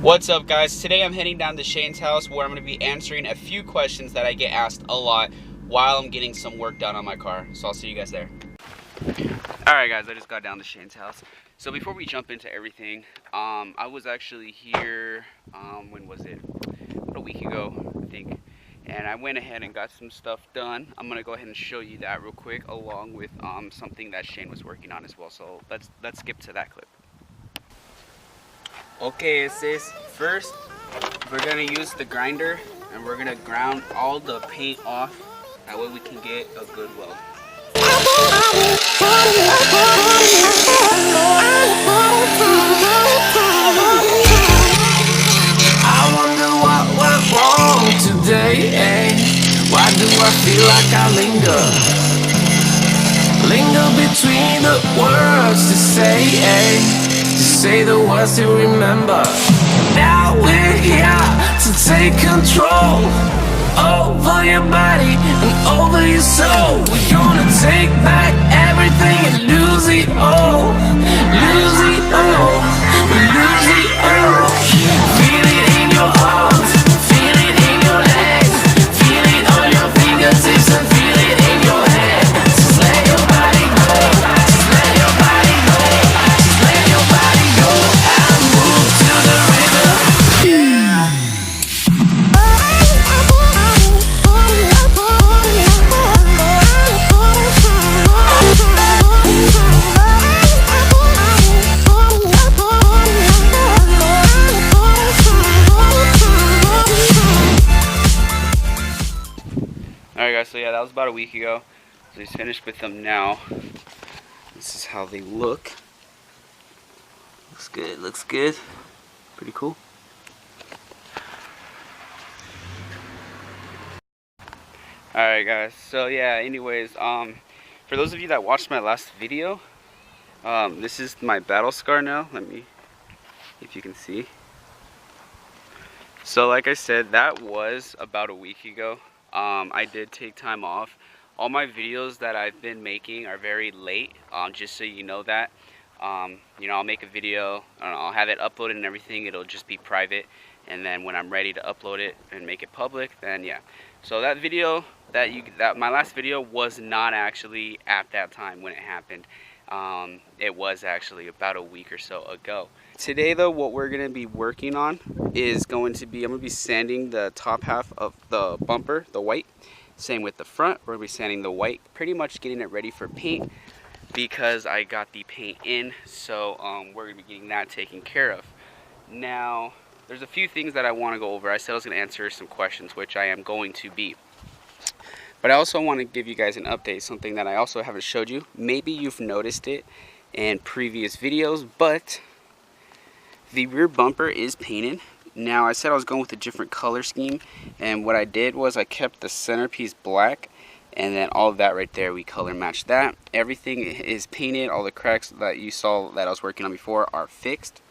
What's up, guys? Today I'm heading down to Shane's house where I'm going to be answering a few questions that I get asked a lot while I'm getting some work done on my car. So I'll see you guys there. Alright guys, I just got down to Shane's house. So before we jump into everything, I was actually here, when was it? About a week ago, I think. And I went ahead and got some stuff done. I'm going to go ahead and show you that real quick along with something that Shane was working on as well. So let's skip to that clip. Okay, it says first we're gonna use the grinder and we're gonna ground all the paint off. That way we can get a good weld. I wonder what went wrong today, eh? Why do I feel like I linger between the words to say, eh? To say the words to remember. Now we're here to take control over your body and over your soul. We're gonna take back everything and lose it all. Lose it all. Lose it all. Feel it in your arms, feel it in your legs, feel it on your fingertips and feel it in your head. Just let your body go, just let your body go, just let your body go and move to the rhythm. Alright guys, so yeah, that was about a week ago. So he's finished with them now. This is how they look. Looks good, looks good. Pretty cool. Alright guys, so yeah, anyways, for those of you that watched my last video, this is my battle scar now. Let me, if you can see. So like I said, that was about a week ago. I did take time off. All my videos that I've been making are very late, just so you know that. You know, I'll make a video, I'll have it uploaded and everything, it'll just be private, and then when I'm ready to upload it and make it public, then yeah. So that video, my last video was not actually at that time when it happened. It was actually about a week or so ago. Today though, what we're going to be working on is going to be, I'm going to be sanding the top half of the bumper, the white. Same with the front, we're going to be sanding the white, pretty much getting it ready for paint because I got the paint in. So we're going to be getting that taken care of. Now, there's a few things that I want to go over. I said I was going to answer some questions, which I am going to be. But I also want to give you guys an update, something that I also haven't showed you. Maybe you've noticed it in previous videos, but the rear bumper is painted. Now, I said I was going with a different color scheme, and what I did was I kept the centerpiece black, and then all of that right there, we color matched that. Everything is painted. All the cracks that you saw that I was working on before are fixed.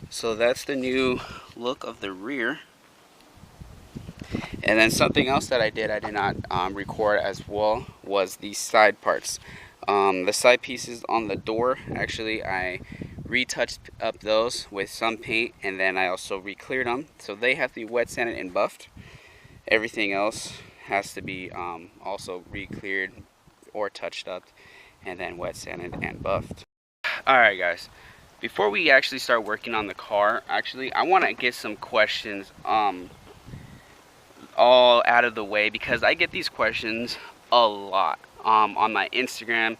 So that's the new look of the rear. And then something else that I did not record as well was the side parts. The side pieces on the door, actually I retouched up those with some paint, and then I also re-cleared them. So they have to be wet sanded and buffed. Everything else has to be also re-cleared or touched up and then wet sanded and buffed. Alright guys, before we actually start working on the car, actually I want to get some questions all out of the way, because I get these questions a lot on my Instagram,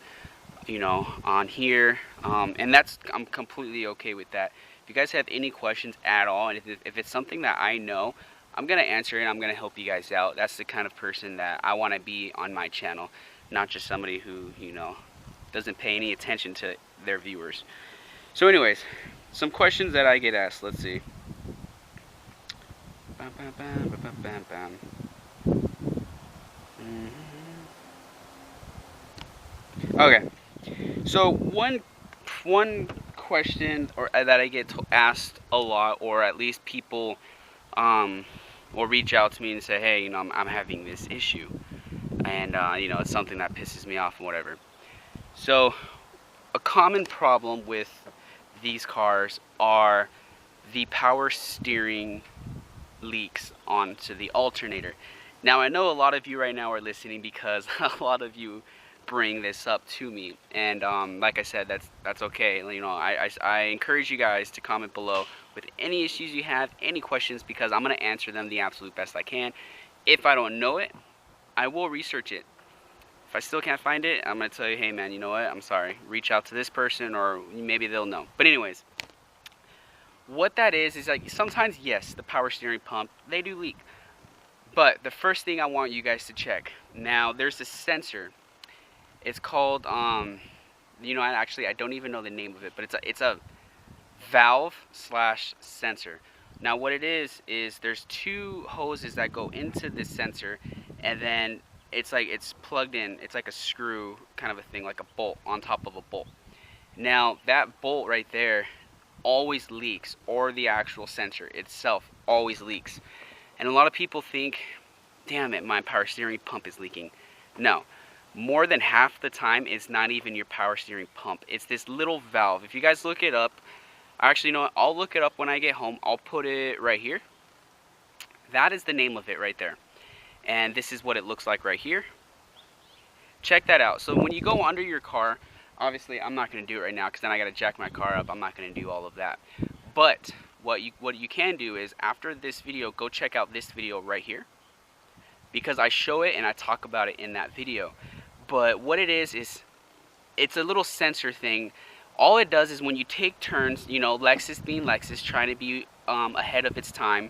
you know, on here, and I'm completely okay with that. If you guys have any questions at all, and if it's something that I know, I'm gonna answer it. I'm gonna help you guys out. That's the kind of person that I want to be on my channel, not just somebody who, you know, doesn't pay any attention to their viewers. So anyways, some questions that I get asked. Let's see. Okay, so one question that I get asked a lot, or at least people will reach out to me and say, hey, you know, I'm having this issue, and you know, it's something that pisses me off and whatever. So a common problem with these cars are the power steering leaks onto the alternator. Now I know a lot of you right now are listening because a lot of you bring this up to me, and like I said, that's okay. You know, I encourage you guys to comment below with any issues you have, any questions, because I'm gonna answer them the absolute best I can. If I don't know it, I will research it. If I still can't find it, I'm gonna tell you, hey man, you know what, I'm sorry, reach out to this person, or maybe they'll know. But anyways, what that is like, sometimes, yes, the power steering pump, they do leak. But the first thing I want you guys to check, now there's a sensor. It's called you know, actually I don't even know the name of it, but it's a valve slash sensor. Now what it is there's two hoses that go into this sensor, and then it's plugged in. It's like a screw kind of a thing, like a bolt on top of a bolt. Now that bolt right there always leaks, or the actual sensor itself always leaks. And a lot of people think, damn it, my power steering pump is leaking. No, more than half the time it's not even your power steering pump. It's this little valve. If you guys look it up, actually, you know what, I'll look it up when I get home. I'll put it right here. That is the name of it right there. And this is what it looks like right here. Check that out. So when you go under your car, obviously I'm not going to do it right now because then I got to jack my car up. I'm not going to do all of that. But what you can do is, after this video, go check out this video right here, because I show it and I talk about it in that video. But what it is it's a little sensor thing. All it does is, when you take turns, you know, Lexus being Lexus, trying to be ahead of its time,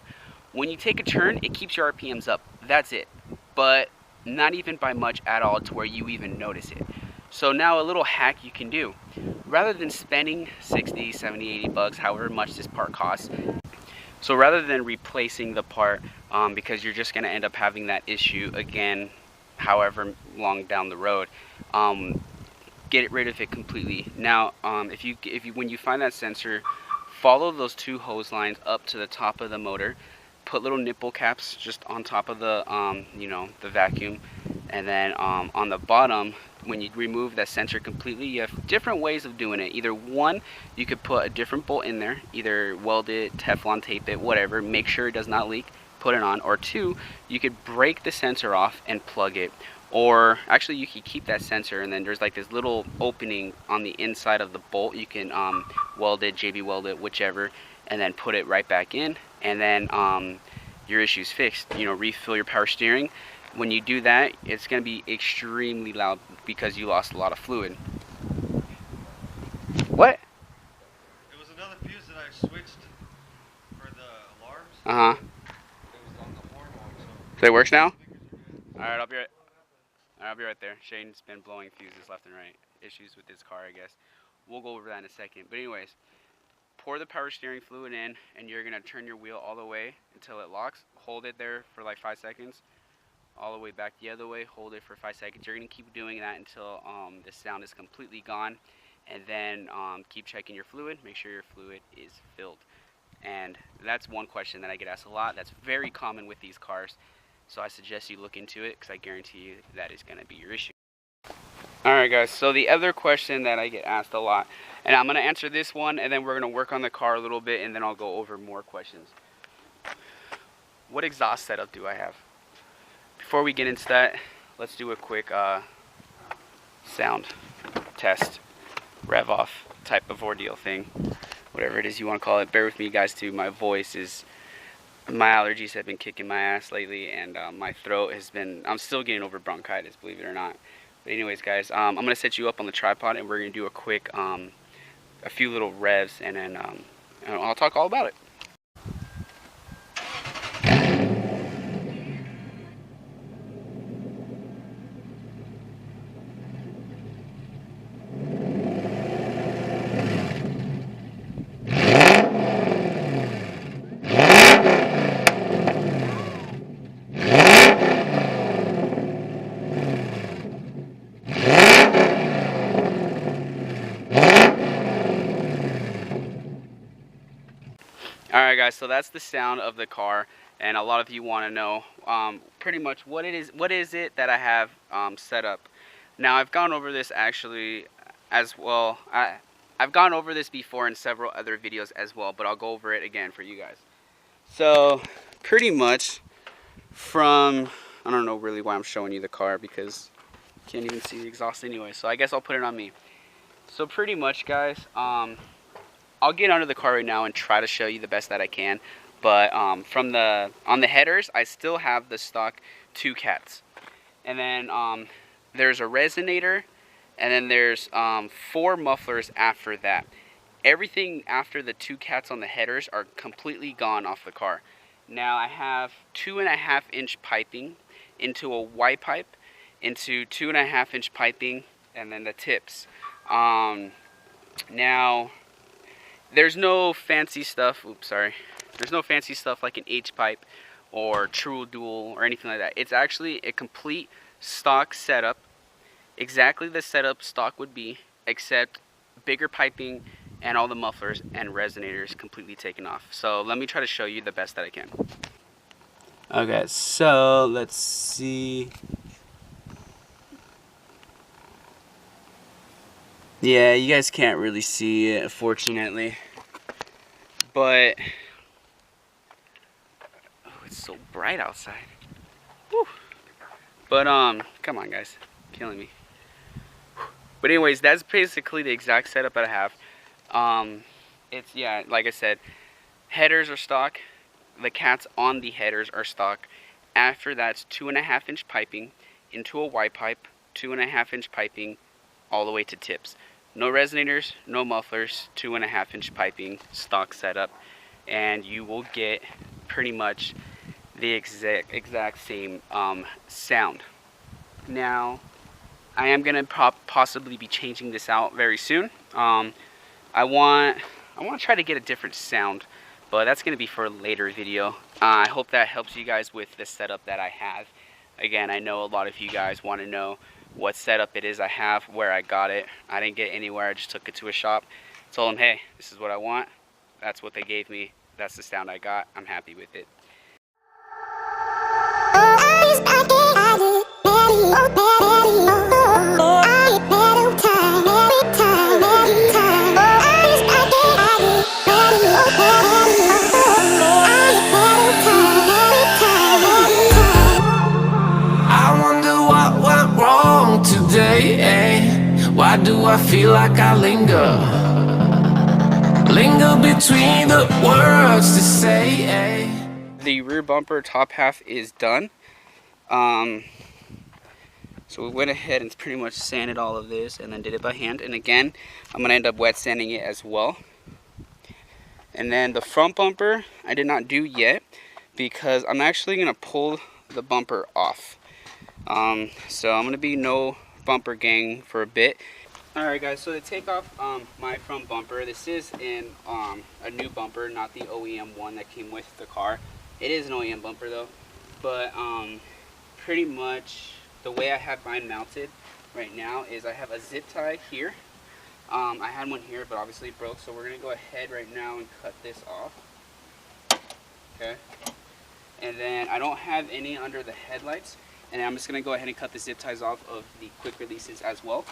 when you take a turn, it keeps your RPMs up. That's it. But not even by much at all to where you even notice it. So now a little hack you can do, rather than spending 60, 70, 80 bucks, however much this part costs, so rather than replacing the part, because you're just going to end up having that issue again however long down the road, get rid of it completely. Now if you when you find that sensor, follow those two hose lines up to the top of the motor, put little nipple caps just on top of the you know, the vacuum, and then on the bottom, when you remove that sensor completely, you have different ways of doing it. Either one, you could put a different bolt in there, either weld it, Teflon tape it, whatever, make sure it does not leak, put it on. Or two, you could break the sensor off and plug it. Or actually, you could keep that sensor, and then there's like this little opening on the inside of the bolt. You can weld it, JB weld it, whichever, and then put it right back in, and then your issue's fixed. You know, refill your power steering. When you do that, it's going to be extremely loud because you lost a lot of fluid. What? It was another fuse that I switched for the alarms. Uh-huh. It was on the horn one, So it works now? Alright, I'll be right there. Shane's been blowing fuses left and right. Issues with his car, I guess. We'll go over that in a second. But anyways, pour the power steering fluid in, and you're going to turn your wheel all the way until it locks. Hold it there for like 5 seconds. All the way back the other way, hold it for 5 seconds. You're going to keep doing that until the sound is completely gone, and then keep checking your fluid. Make sure your fluid is filled. And that's one question that I get asked a lot. That's very common with these cars, so I suggest you look into it, because I guarantee you that is going to be your issue. Alright guys, so the other question that I get asked a lot, and I'm going to answer this one, and then we're going to work on the car a little bit, and then I'll go over more questions. What exhaust setup do I have? Before we get into that, let's do a quick sound test, rev off type of ordeal thing, whatever it is you want to call it. Bear with me guys too, my voice is, my allergies have been kicking my ass lately, and my throat has been, I'm still getting over bronchitis, believe it or not. But anyways guys, I'm going to set you up on the tripod, and we're going to do a quick, a few little revs, and then I'll talk all about it. Alright guys, so that's the sound of the car, and a lot of you want to know pretty much what is it that I have set up. Now I've gone over this actually as well. I I've gone over this before in several other videos as well, but I'll go over it again for you guys. So pretty much from, I don't know really why I'm showing you the car because you can't even see the exhaust anyway, so I guess I'll put it on me. So pretty much, guys, I'll get under the car right now and try to show you the best that I can. But on the headers, I still have the stock 2 cats. And then there's a resonator, and then there's 4 mufflers after that. Everything after the 2 cats on the headers are completely gone off the car. Now I have 2.5-inch piping into a Y pipe, into 2.5-inch piping, and then the tips. Now there's no fancy stuff. Oops, sorry. There's no fancy stuff like an H pipe or true dual or anything like that. It's actually a complete stock setup, exactly the setup stock would be, except bigger piping and all the mufflers and resonators completely taken off. So let me try to show you the best that I can. Okay, so let's see. Yeah, you guys can't really see it, unfortunately. But oh, it's so bright outside. Whew. But come on, guys, killing me. But anyways, that's basically the exact setup that I have. It's, yeah, like I said, headers are stock. The cats on the headers are stock. After that's 2.5-inch piping into a Y pipe, 2.5-inch piping all the way to tips. No resonators, no mufflers, 2.5-inch piping, stock setup, and you will get pretty much the exact same sound. Now, I am gonna possibly be changing this out very soon. I want to try to get a different sound, but that's gonna be for a later video. I hope that helps you guys with the setup that I have. Again, I know a lot of you guys want to know what setup it is I have, where I got it. I didn't get anywhere, I just took it to a shop, told them, hey, this is what I want. That's what they gave me, that's the sound I got, I'm happy with it. I wonder what went wrong today, eh? Why do I feel like I linger between the words to say, eh? The rear bumper top half is done. So we went ahead and pretty much sanded all of this and then did it by hand. And again, I'm going to end up wet sanding it as well. And then the front bumper, I did not do yet because I'm actually going to pull the bumper off. So I'm going to be no bumper gang for a bit. Alright guys, so to take off my front bumper, this is in a new bumper, not the OEM one that came with the car. It is an OEM bumper though, but pretty much the way I have mine mounted right now is I have a zip tie here. I had one here, but obviously it broke, so we're going to go ahead right now and cut this off. Okay. And then I don't have any under the headlights, and I'm just going to go ahead and cut the zip ties off of the quick releases as well.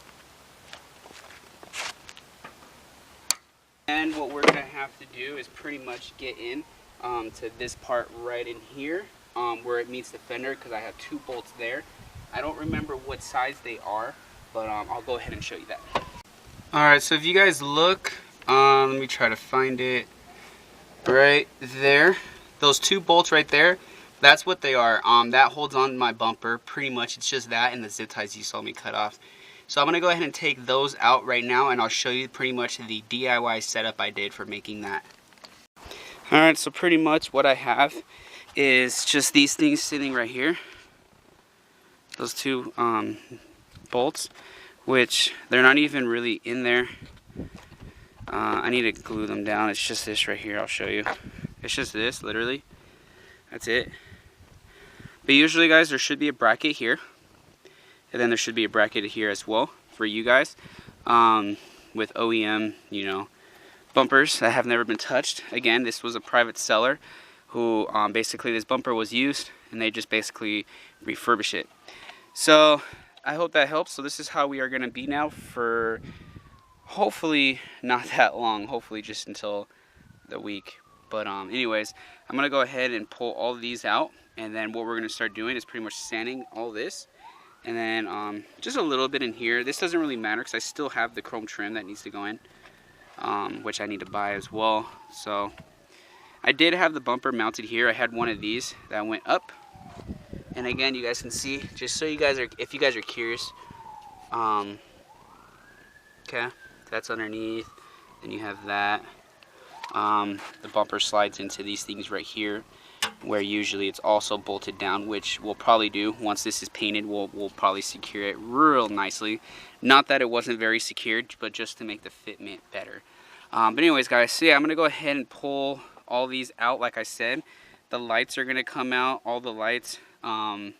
And what we're going to have to do is pretty much get in to this part right in here where it meets the fender, because I have 2 bolts there. I don't remember what size they are, but I'll go ahead and show you that. Alright, so if you guys look, let me try to find it right there. Those 2 bolts right there, that's what they are. That holds on my bumper. Pretty much it's just that and the zip ties you saw me cut off. So I'm going to go ahead and take those out right now, and I'll show you pretty much the DIY setup I did for making that. Alright, so pretty much what I have is just these things sitting right here. Those 2 bolts, which they're not even really in there. I need to glue them down. It's just this right here, I'll show you. It's just this, literally. That's it. But usually, guys, there should be a bracket here. And then there should be a bracket here as well for you guys. With OEM, you know, bumpers that have never been touched. Again, this was a private seller who basically this bumper was used and they just basically refurbish it. So I hope that helps. So this is how we are going to be now for hopefully not that long, hopefully just until the week. But anyways, I'm gonna go ahead and pull all these out, and then what we're gonna start doing is pretty much sanding all this, and then just a little bit in here. This doesn't really matter because I still have the chrome trim that needs to go in, which I need to buy as well. So I did have the bumper mounted here. I had one of these that went up, and again, you guys can see, just so you guys are, if you guys are curious, okay, that's underneath. Then you have that. The bumper slides into these things right here, where usually it's also bolted down, which we'll probably do once this is painted. We'll probably secure it real nicely. Not that it wasn't very secured, but just to make the fitment better. But anyways, guys, so yeah, I'm gonna go ahead and pull all these out. Like I said, the lights are gonna come out. All the lights. Do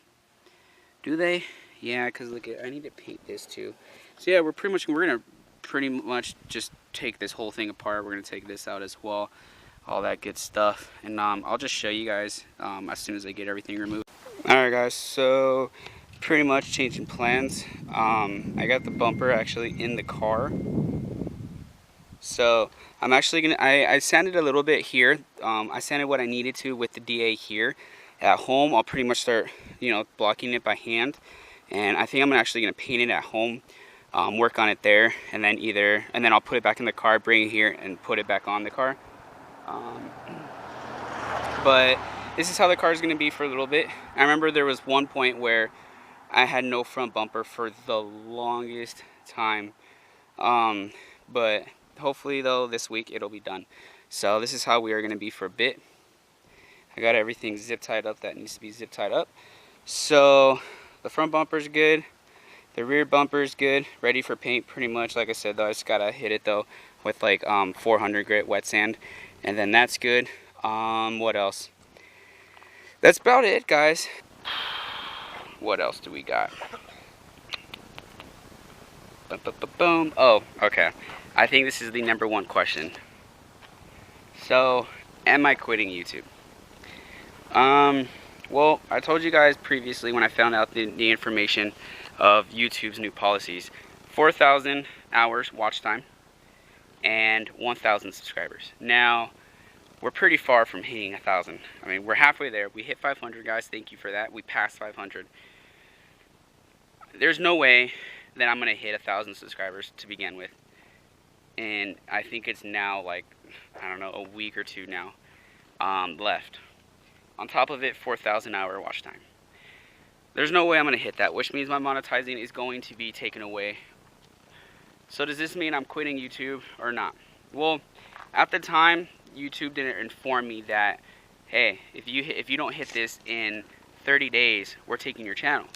they? Yeah, because look, I need to paint this too. So yeah, we're gonna pretty much just take this whole thing apart. We're gonna take this out as well, all that good stuff, and I'll just show you guys as soon as I get everything removed. Alright guys, so pretty much changing plans. I got the bumper actually in the car, so I'm actually gonna I sanded a little bit here. I sanded what I needed to with the DA here. At home I'll pretty much start, you know, blocking it by hand, and I think I'm actually gonna paint it at home. Work on it there, and then I'll put it back in the car, bring it here, and put it back on the car. But this is how the car is going to be for a little bit. I remember there was one point where I had no front bumper for the longest time. But hopefully though this week it'll be done. So this is how we are going to be for a bit. I got everything zip tied up that needs to be zip tied up. So the front bumper is good. The rear bumper is good, ready for paint pretty much. Like I said though, I just gotta hit it though with like 400 grit wet sand, and then that's good. What else? That's about it, guys. What else do we got? Boom. Oh, okay. I think this is the #1 question. So, am I quitting YouTube? Well, I told you guys previously when I found out the information of YouTube's new policies: 4,000 hours watch time and 1,000 subscribers. Now, we're pretty far from hitting 1,000. I mean, we're halfway there. We hit 500, guys. Thank you for that. We passed 500. There's no way that I'm gonna hit 1,000 subscribers to begin with, and I think it's now like, I don't know, a week or two now left. On top of it, 4,000 hour watch time. There's no way I'm going to hit that, which means my monetizing is going to be taken away. So does this mean I'm quitting YouTube or not? Well, at the time, YouTube didn't inform me that, hey, if you don't hit this in 30 days, we're taking your channel.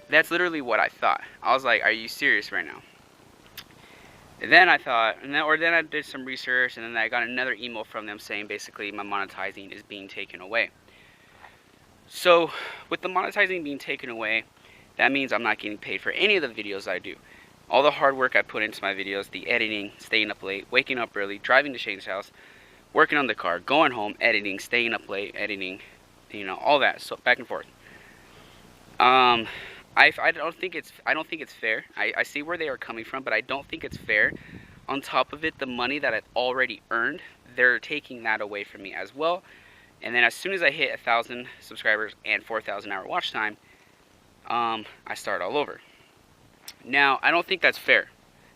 That's literally what I thought. I was like, are you serious right now? And then I thought, then I did some research, and then I got another email from them saying basically my monetizing is being taken away. So with the monetizing being taken away, that means I'm not getting paid for any of the videos I do. All the hard work I put into my videos, the editing, staying up late, waking up early, driving to Shane's house, working on the car, going home, editing, staying up late, editing, you know, all that, so back and forth. I don't think it's fair. I see where they are coming from, but I don't think it's fair. On top of it, the money that I've already earned, they're taking that away from me as well. And then as soon as I hit 1,000 subscribers and 4,000 hour watch time, I start all over. Now, I don't think that's fair,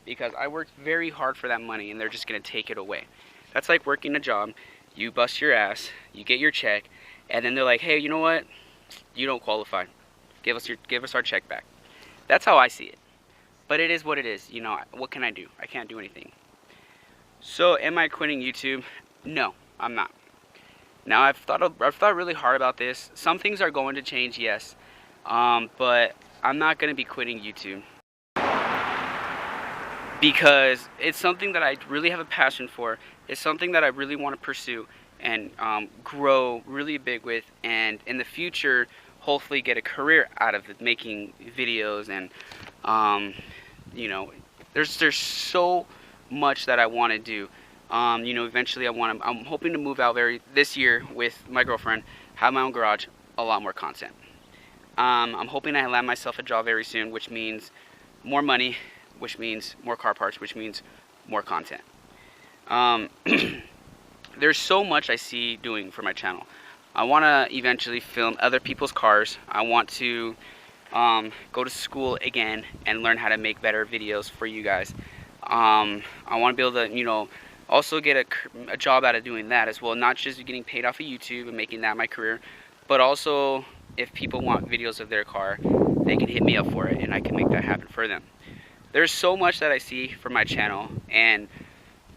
because I worked very hard for that money and they're just going to take it away. That's like working a job. You bust your ass, you get your check, and then they're like, hey, you know what? You don't qualify. Give us our check back. That's how I see it. But it is what it is. You know, what can I do? I can't do anything. So, am I quitting YouTube? No, I'm not. Now, I've thought really hard about this. Some things are going to change, yes, but I'm not going to be quitting YouTube, because it's something that I really have a passion for. It's something that I really want to pursue and grow really big with, and in the future, hopefully get a career out of it, making videos. And you know, there's so much that I want to do. You know, eventually I'm hoping to move out this year with my girlfriend, have my own garage, a lot more content. I'm hoping I land myself a job very soon, which means more money, which means more car parts, which means more content. There's so much I see doing for my channel. I want to eventually film other people's cars. I want to go to school again and learn how to make better videos for you guys. I want to be able to, you know, also get a job out of doing that as well. Not just getting paid off of YouTube and making that my career, but also if people want videos of their car, they can hit me up for it and I can make that happen for them. There's so much that I see for my channel, and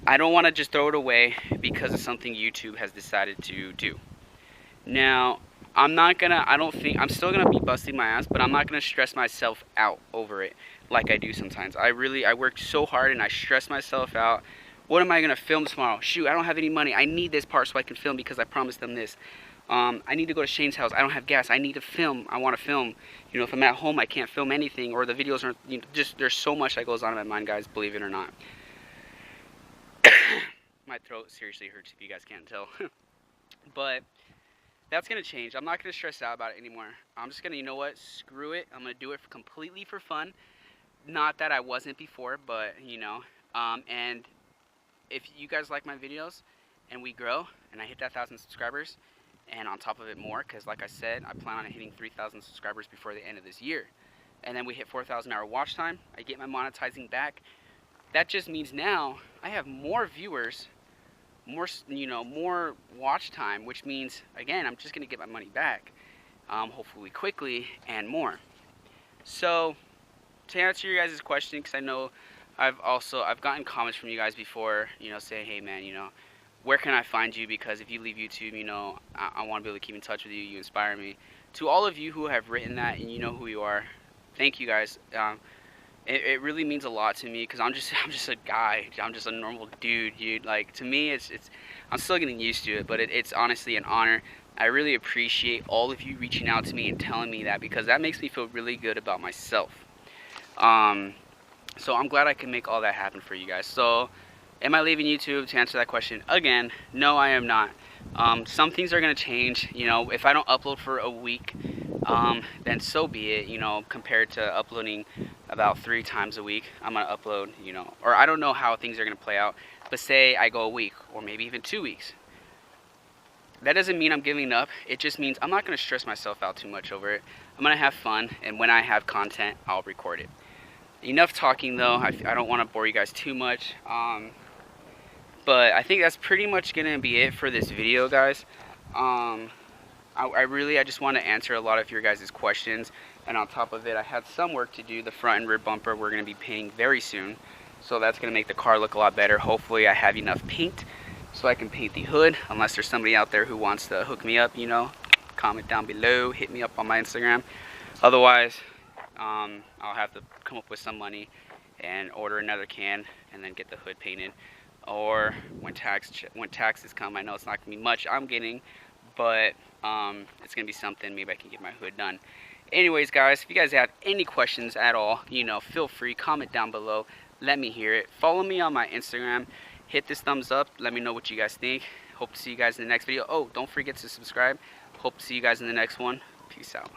I don't want to just throw it away because of something YouTube has decided to do. Now, I'm still gonna be busting my ass, but I'm not gonna stress myself out over it like I do sometimes. I work so hard and I stress myself out. What am I gonna film tomorrow? Shoot, I don't have any money. I need this part so I can film because I promised them this. I need to go to Shane's house. I don't have gas. I need to film. I want to film. You know, if I'm at home, I can't film anything, or the videos aren't. You know, just there's so much that goes on in my mind, guys. Believe it or not. My throat seriously hurts if you guys can't tell. But that's going to change. I'm not going to stress out about it anymore. I'm just going to, you know what, screw it. I'm going to do it completely for fun. Not that I wasn't before, but, you know. And if you guys like my videos and we grow and I hit that 1,000 subscribers and on top of it more, because like I said, I plan on hitting 3,000 subscribers before the end of this year. And then we hit 4,000 hour watch time. I get my monetizing back. That just means now I have more viewers, more, you know, more watch time, which means, again, I'm just going to get my money back, hopefully quickly and more. So, to answer your guys' question, because I know I've gotten comments from you guys before, you know, saying, hey man, you know, where can I find you? Because if you leave YouTube, you know, I want to be able to keep in touch with you. You inspire me. To all of you who have written that and you know who you are, thank you guys. It really means a lot to me because I'm just a guy. I'm just a normal dude. Like, to me, I'm still getting used to it, but it's honestly an honor. I really appreciate all of you reaching out to me and telling me that, because that makes me feel really good about myself. So I'm glad I can make all that happen for you guys. So, am I leaving YouTube? To answer that question again, no, I am not. Some things are gonna change. You know, if I don't upload for a week, then so be it. You know, compared to uploading about 3 times a week, I'm gonna upload, you know, or I don't know how things are gonna play out, but say I go a week or maybe even 2 weeks. That doesn't mean I'm giving up. It just means I'm not gonna stress myself out too much over it. I'm gonna have fun, and when I have content, I'll record it. Enough talking though. I don't want to bore you guys too much. But I think that's pretty much gonna be it for this video, guys. I just want to answer a lot of your guys' questions, and on top of it, I had some work to do. The front and rear bumper we're going to be painting very soon, so that's going to make the car look a lot better. Hopefully I have enough paint so I can paint the hood, unless there's somebody out there who wants to hook me up, you know. Comment down below, hit me up on my Instagram. Otherwise, I'll have to come up with some money and order another can and then get the hood painted. Or when taxes come, I know it's not going to be much I'm getting, but it's going to be something. Maybe I can get my hood done. Anyways, guys, if you guys have any questions at all, you know, feel free, comment down below. Let me hear it. Follow me on my Instagram. Hit this thumbs up. Let me know what you guys think. Hope to see you guys in the next video. Oh, don't forget to subscribe. Hope to see you guys in the next one. Peace out.